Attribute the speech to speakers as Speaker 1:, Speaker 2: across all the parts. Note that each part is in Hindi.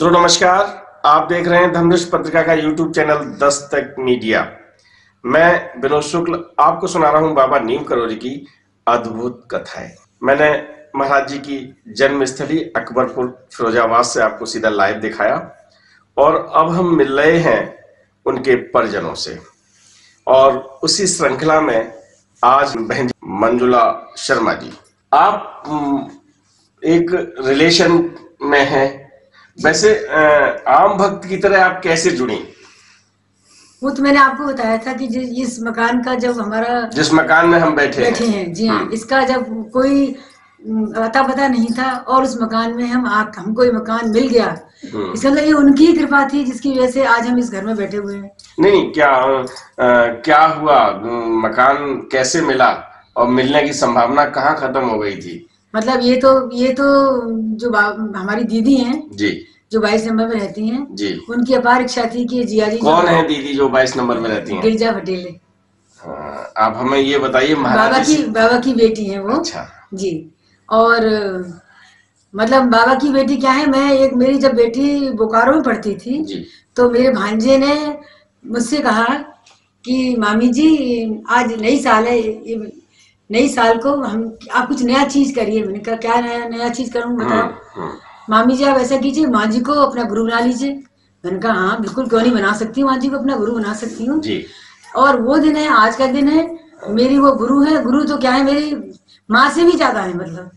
Speaker 1: मित्रों नमस्कार, आप देख रहे हैं धर्मनिष्ठ पत्रिका का यूट्यूब चैनल दस्तक मीडिया। मैं विनोद शुक्ल आपको सुना रहा हूं बाबा नीम करोली की अद्भुत कथाएं। मैंने महाराज जी की जन्मस्थली अकबरपुर फिरोजाबाद से आपको सीधा लाइव दिखाया और अब हम मिल रहे हैं उनके परिजनों से। और उसी श्रृंखला में आज बहन मंजुला शर्मा जी, आप एक रिलेशन में हैं। वैसे आम भक्त की तरह आप कैसे जुड़ी?
Speaker 2: वो तो मैंने आपको बताया था कि इस मकान का जब हमारा जिस
Speaker 1: मकान में हम बैठे
Speaker 2: हैं जी हाँ, इसका जब कोई अता पता नहीं था और उस मकान में हमको ये मकान मिल गया, इसका मतलब ये उनकी कृपा थी जिसकी वजह से आज हम इस घर में बैठे हुए हैं। नहीं,
Speaker 1: क्या हुआ? मकान कैसे मिला और मिलने की संभावना कहाँ खत्म हो गई थी?
Speaker 2: मतलब ये तो जो हमारी दीदी हैं
Speaker 1: जी,
Speaker 2: जो 22 नंबर में रहती हैं
Speaker 1: जी,
Speaker 2: उनकी अपार इच्छा थी कि जिया जी।
Speaker 1: कौन है दीदी जो 22 नंबर में रहती हैं?
Speaker 2: गिरजा पटेल।
Speaker 1: आप हमें ये बताइए।
Speaker 2: बाबा की बेटी है वो।
Speaker 1: अच्छा
Speaker 2: जी। और मतलब बाबा की बेटी क्या है, मेरी जब बेटी बोकारो में पढ़ती थी
Speaker 1: जी, तो
Speaker 2: मेरे भांजे ने मुझसे कहा कि मामी जी आज नई साल है, नई साल को आप कुछ नया चीज करिए। मैंने कहा क्या नया चीज करूं बताओ। मामी जी आप ऐसा कीजिए, माँ जी को अपना गुरु बना लीजिए। मैंने कहा हाँ बिल्कुल, क्यों नहीं बना सकती हूँ, माँ जी को अपना गुरु बना सकती हूँ। और वो दिन है, आज का दिन है, मेरी वो गुरु है। गुरु तो क्या है, मेरी माँ से भी ज्यादा है। मतलब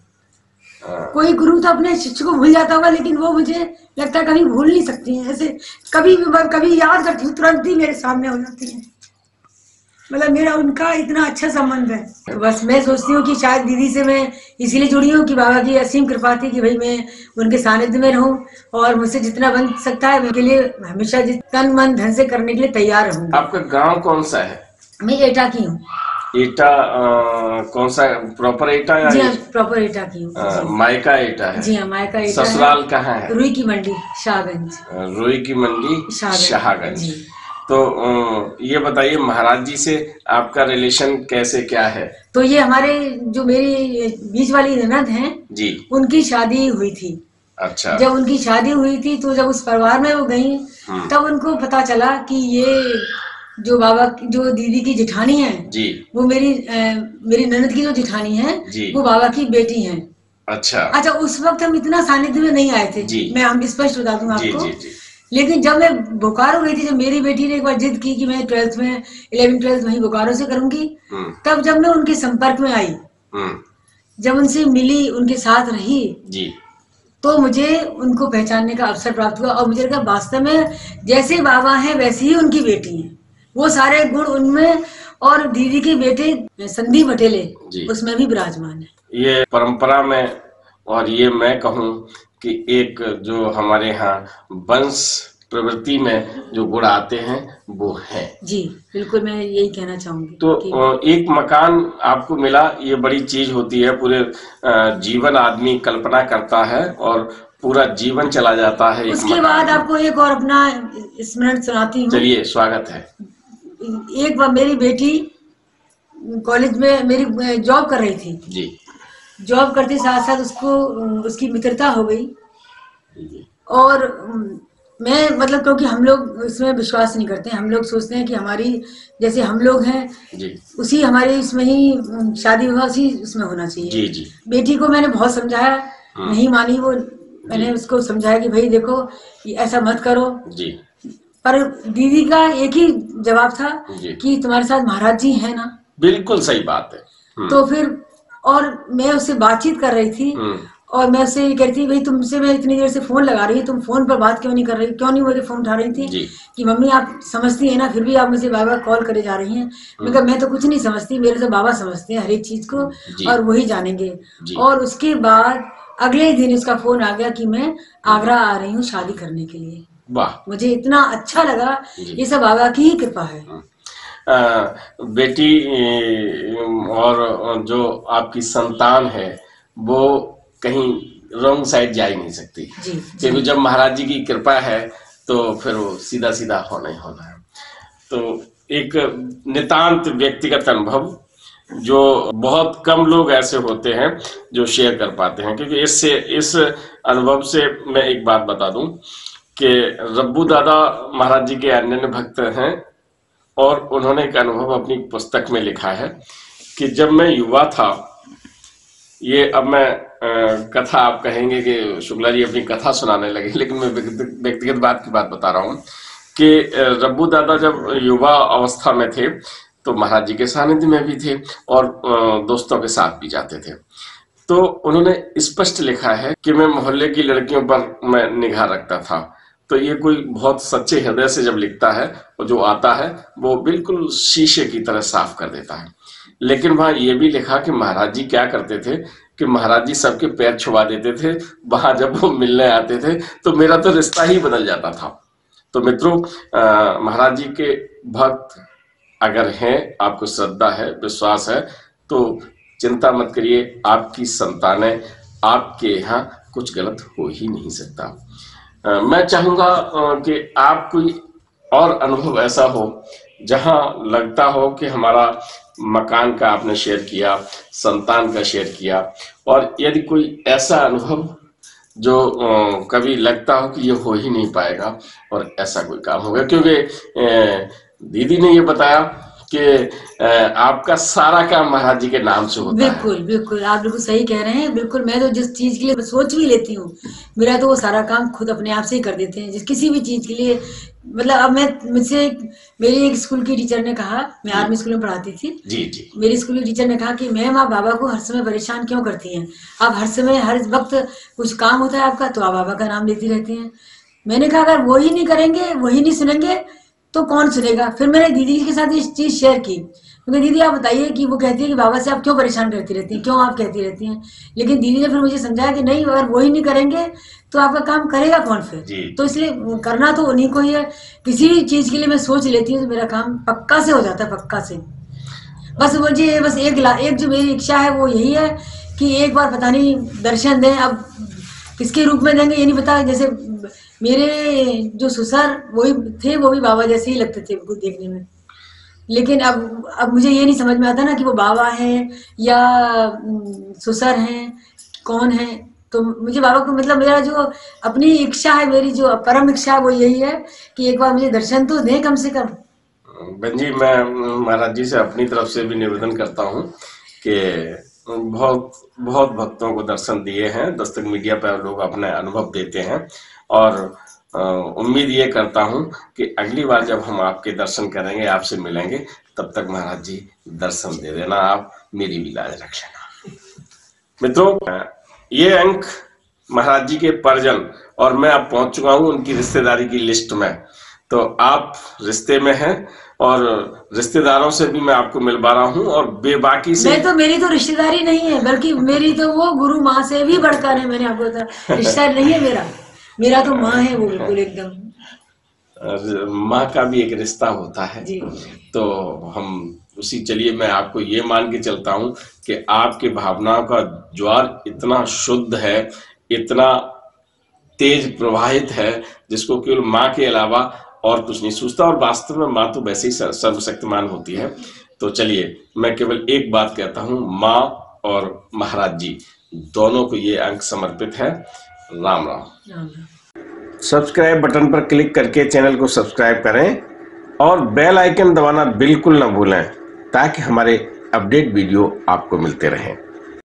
Speaker 2: कोई गुरु तो अपने शिष्य को भूल जाता होगा, लेकिन वो मुझे लगता है कभी भूल नहीं सकती है। ऐसे कभी याद करती हूँ तुरंत ही मेरे सामने हो जाती है। मतलब मेरा उनका इतना अच्छा संबंध है। तो बस मैं सोचती हूँ कि शायद दीदी से मैं इसीलिए जुड़ी हूँ कि बाबा की असीम कृपा थी कि भाई मैं उनके सानिध्य में रहूं और मुझसे जितना बन सकता है उनके लिए हमेशा तन मन धन से करने के लिए तैयार रहूँ।
Speaker 1: आपका गांव कौन सा है?
Speaker 2: मैं एटा की हूँ।
Speaker 1: एटा कौन सा? प्रॉपर एटा?
Speaker 2: जी हाँ, प्रॉपर एटा की हूँ।
Speaker 1: मायका एटा है?
Speaker 2: जी हाँ, मायका एटा।
Speaker 1: ससुराल कहाँ है?
Speaker 2: रुई की मंडी शाहगंज।
Speaker 1: रुई की मंडी शाहगंज। तो ये बताइए महाराज जी से आपका रिलेशन कैसे क्या है?
Speaker 2: तो ये हमारे जो मेरी बीच वाली ननद हैं
Speaker 1: जी,
Speaker 2: उनकी शादी हुई थी।
Speaker 1: अच्छा।
Speaker 2: जब उनकी शादी हुई थी तो जब उस परिवार में वो गई तब उनको पता चला कि ये जो दीदी की जेठानी है जी, वो मेरी ननद की जो जेठानी है जी, वो बाबा की बेटी है। अच्छा, उस वक्त हम इतना सानिध्य में नहीं आए थे जी। हम स्पष्ट बता दूं आपको जी, जी। लेकिन जब मैं बोकारो गई थी, जब मेरी बेटी ने एक बार जिद की कि मैं 12th में 11th-12th वहीं बोकारो से करूंगी, तब जब मैं उनके संपर्क में आई, जब उनसे मिली, उनके साथ रही जी, तो मुझे उनको पहचानने का अवसर प्राप्त हुआ और मुझे लगा वास्तव में जैसे बाबा हैं वैसे ही उनकी बेटी है। वो सारे गुण उनमें और दीदी के बेटे संदीप बटेले उसमें भी विराजमान है।
Speaker 1: ये परंपरा में, और ये मैं कहूँ कि एक जो हमारे यहाँ वंश प्रवृत्ति में जो गुण आते हैं वो है
Speaker 2: जी, बिल्कुल मैं यही कहना चाहूंगी।
Speaker 1: तो एक मकान आपको मिला, ये बड़ी चीज होती है। पूरे जीवन आदमी कल्पना करता है और पूरा जीवन चला जाता है।
Speaker 2: उसके बाद आपको एक और अपना स्मरण सुनाती हूँ।
Speaker 1: चलिए, स्वागत है।
Speaker 2: एक बार मेरी बेटी कॉलेज में मेरी जॉब कर रही थी जी, जॉब करते साथ साथ उसकी मित्रता हो गई और मैं मतलब क्योंकि हम लोग इसमें विश्वास नहीं करते, हम लोग सोचते हैं कि हमारी जैसे हम लोग हैं जी, उसी हमारे इसमें ही शादी विवाह उसी उसमें होना चाहिए जी, जी। बेटी को मैंने बहुत समझाया, नहीं मानी वो। मैंने उसको समझाया कि भाई देखो ऐसा मत करो जी, पर दीदी का एक ही जवाब था कि तुम्हारे साथ महाराज जी है ना। बिल्कुल सही बात है। तो फिर और मैं उससे बातचीत कर रही थी और मैं उससे ये कहती भाई तुमसे मैं इतनी देर से फोन लगा रही हूँ, तुम फोन पर बात क्यों नहीं कर रही, क्यों नहीं मुझे फोन उठा रही थी कि मम्मी आप समझती है ना, फिर भी आप मुझे बार बार कॉल करे जा रही हैं। मैं तो कुछ नहीं समझती, मेरे तो बाबा समझते हैं हर एक चीज को और वही जानेंगे। और उसके बाद अगले दिन उसका फोन आ गया कि मैं आगरा आ रही हूँ शादी करने के लिए। वाह, मुझे इतना अच्छा लगा। ये सब बाबा की ही कृपा है।
Speaker 1: बेटी और जो आपकी संतान है वो कहीं रॉन्ग साइड जा ही नहीं सकती, क्योंकि जब महाराज जी की कृपा है तो फिर वो सीधा सीधा होना ही होना है। तो एक नितांत व्यक्तिगत अनुभव जो बहुत कम लोग ऐसे होते हैं जो शेयर कर पाते हैं, क्योंकि इस अनुभव से मैं एक बात बता दूं कि रब्बू दादा महाराज जी के अनन्य भक्त हैं और उन्होंने एक अनुभव अपनी पुस्तक में लिखा है कि जब मैं युवा था, ये अब मैं कथा आप कहेंगे कि शुक्ला जी अपनी कथा सुनाने लगे, लेकिन मैं व्यक्तिगत बात की बात बता रहा हूँ कि रब्बू दादा जब युवा अवस्था में थे तो महाराज जी के सानिध्य में भी थे और दोस्तों के साथ भी जाते थे। तो उन्होंने स्पष्ट लिखा है कि मैं मोहल्ले की लड़कियों पर मैं निगाह रखता था। तो ये कोई बहुत सच्चे हृदय से जब लिखता है और जो आता है वो बिल्कुल शीशे की तरह साफ कर देता है। लेकिन वहां ये भी लिखा कि महाराज जी क्या करते थे कि महाराज जी सबके पैर छुआ देते थे। वहां जब वो मिलने आते थे तो मेरा तो रिश्ता ही बदल जाता था। तो मित्रों, महाराज जी के भक्त अगर हैं, आपको श्रद्धा है, विश्वास है, तो चिंता मत करिए, आपकी संतानें आपके यहाँ कुछ गलत हो ही नहीं सकता। मैं चाहूंगा कि आप कोई और अनुभव ऐसा हो जहां लगता हो कि हमारा मकान का आपने शेयर किया, संतान का शेयर किया, और यदि कोई ऐसा अनुभव जो कभी लगता हो कि ये हो ही नहीं पाएगा और ऐसा कोई काम होगा, क्योंकि दीदी ने ये बताया कि आपका सारा काम महाराज जी के नाम से होता है।
Speaker 2: बिल्कुल बिल्कुल, आप बिल्कुल सही कह रहे हैं। बिल्कुल, मैं तो जिस चीज के लिए सोच भी लेती हूँ, मेरा तो वो सारा काम खुद अपने आप से ही कर देते हैं। जिस किसी भी चीज के लिए, मतलब अब मैं मुझसे मेरी एक स्कूल की टीचर ने कहा, मैं आर्मी स्कूल में पढ़ाती थी जी। मेरी स्कूल की टीचर ने कहा कि मैम आप बाबा को हर समय परेशान क्यों करती हैं, आप हर समय हर वक्त कुछ काम होता है आपका तो आप बाबा का नाम लेती रहती हैं। मैंने कहा अगर वो ही नहीं करेंगे, वही नहीं सुनेंगे तो कौन सुनेगा। फिर मैंने दीदी के साथ ये चीज शेयर की। क्योंकि दीदी आप बताइए कि वो कहती है कि बाबा से आप क्यों परेशान करती रहती हैं, क्यों आप कहती रहती हैं। लेकिन दीदी ने फिर मुझे समझाया कि नहीं, अगर वो ही नहीं करेंगे तो आपका काम करेगा कौन फिर। तो इसलिए करना तो उन्हीं को ही है। किसी भी चीज के लिए मैं सोच लेती हूँ तो मेरा काम पक्का से हो जाता है, पक्का से। बस मुझे बस एक जो मेरी इच्छा है वो यही है कि एक बार पता नहीं दर्शन दें। अब किसके रूप में देंगे ये नहीं पता। जैसे मेरे जो ससुर वही थे, वो भी बाबा जैसे ही लगते थे उनको देखने में। लेकिन अब मुझे ये नहीं समझ में आता ना कि वो बाबा हैं या ससुर हैं, कौन है। तो मुझे बाबा को, मतलब मेरा जो अपनी इच्छा है, मेरी जो परम इच्छा है वो यही है कि एक बार मुझे दर्शन तो दें कम से कम।
Speaker 1: बहन जी, मैं महाराज जी से अपनी तरफ से भी निवेदन करता हूँ कि बहुत भक्तों को दर्शन दिए हैं। दस्तक मीडिया पर लोग अपने अनुभव देते हैं और उम्मीद ये करता हूं कि अगली बार जब हम आपके दर्शन करेंगे, आपसे मिलेंगे, तब तक महाराज जी दर्शन दे देना, आप मेरी भी लाज रख लेना। मित्रों, ये अंक महाराज जी के परिजन और मैं अब पहुंच चुका हूं उनकी रिश्तेदारी की लिस्ट में। तो आप रिश्ते में हैं और रिश्तेदारों से भी मैं आपको मिलवा रहा हूं और बेबाकी से।
Speaker 2: मेरी तो रिश्तेदारी नहीं है, बल्कि मेरी तो वो गुरु माँ से भी बढ़कर है। मैंने आपको बताया, रिश्ता नहीं है मेरा तो माँ है वो, बिल्कुल एकदम।
Speaker 1: माँ का भी एक रिश्ता होता है जी। तो हम चलिए, मैं आपको ये मान के चलता हूं कि आपके भावनाओं का ज्वार इतना शुद्ध है, इतना तेज प्रवाहित है, जिसको केवल माँ के अलावा और कुछ नहीं सूझता। और वास्तव में माँ तो वैसे ही सर्वशक्तिमान होती है। तो चलिए, मैं केवल एक बात कहता हूं, माँ और महाराज जी दोनों को ये अंक समर्पित है। राम राम। सब्सक्राइब बटन पर क्लिक करके चैनल को सब्सक्राइब करें और बेल आइकन दबाना बिल्कुल ना भूलें, ताकि हमारे अपडेट वीडियो आपको मिलते रहें।